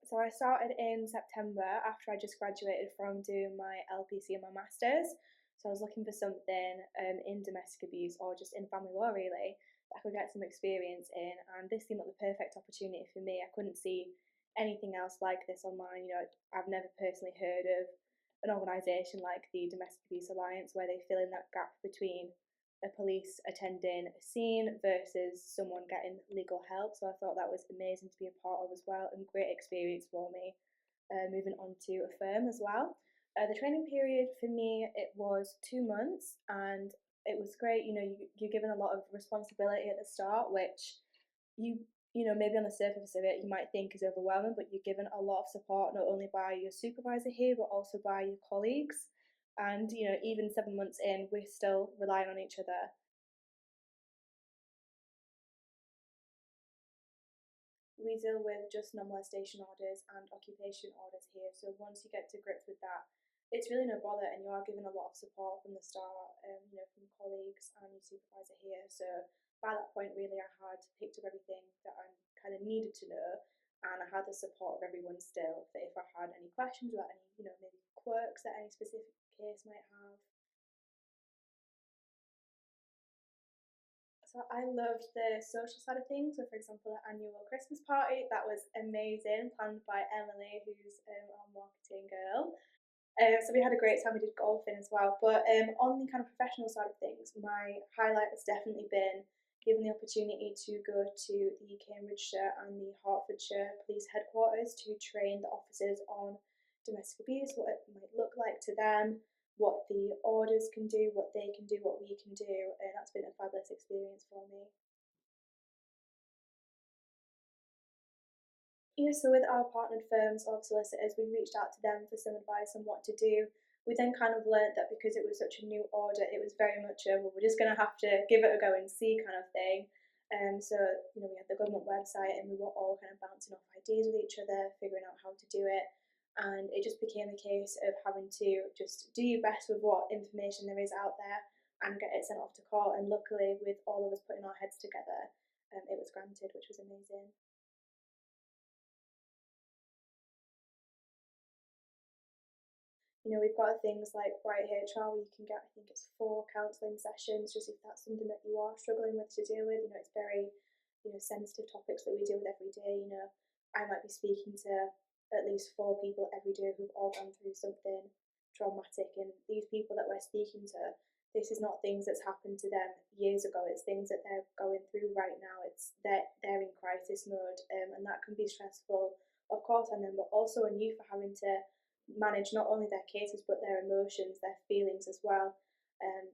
So I started in September after I just graduated from doing my LPC and my masters. So I was looking for something in domestic abuse or just in family law really that I could get some experience in, and this seemed like the perfect opportunity for me. I couldn't see anything else like this online. I've never personally heard of an organisation like the Domestic Abuse Alliance where they fill in that gap between a police attending a scene versus someone getting legal help. So I thought that was amazing to be a part of as well, and great experience for me moving on to a firm as well. The training period for me, it was 2 months, and it was great. You're given a lot of responsibility at the start, which you maybe on the surface of it you might think is overwhelming, but you're given a lot of support not only by your supervisor here but also by your colleagues. And even 7 months in, we're still relying on each other. We deal with just non-molestation orders and occupation orders here, so once you get to grips with that, it's really no bother, and you are given a lot of support from the start, from colleagues and your supervisor here. So by that point, really, I had picked up everything that I kind of needed to know, and I had the support of everyone still. That if I had any questions about any, maybe quirks that any specific case might have. So I loved the social side of things. So, for example, the annual Christmas party, that was amazing, planned by Emily, who's our marketing girl. So we had a great time. We did golfing as well. But on the kind of professional side of things, my highlight has definitely been given the opportunity to go to the Cambridgeshire and the Hertfordshire police headquarters to train the officers on domestic abuse, what it might look like to them, what the orders can do, what they can do, what we can do, and that's been a fabulous experience for me. So with our partnered firms of solicitors, we reached out to them for some advice on what to do. We then kind of learnt that because it was such a new order, it was very much a, well, we're just going to have to give it a go and see kind of thing. So, we had the government website and we were all kind of bouncing off ideas with each other, figuring out how to do it. And it just became a case of having to just do your best with what information there is out there and get it sent off to court. And luckily, with all of us putting our heads together, it was granted, which was amazing. We've got things like Bright HR where you can get, I think it's 4 counselling sessions, just if that's something that you are struggling with to deal with. It's very, sensitive topics that we deal with every day. I might be speaking to at least 4 people every day who've all gone through something traumatic, and these people that we're speaking to, this is not things that's happened to them years ago. It's things that they're going through right now. It's they're in crisis mode, and that can be stressful, of course, on them, but also on you for having to manage not only their cases but their emotions, their feelings as well. Um,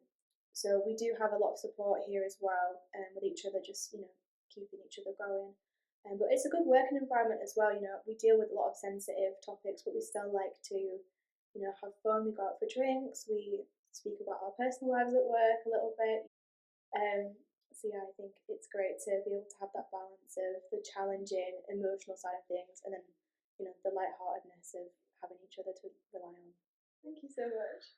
so we do have a lot of support here as well, with each other, just keeping each other going. But it's a good working environment as well. We deal with a lot of sensitive topics, but we still like to, have fun. We go out for drinks. We speak about our personal lives at work a little bit. So yeah, I think it's great to be able to have that balance of the challenging emotional side of things, and then the lightheartedness of having each other to rely on. Thank you so much.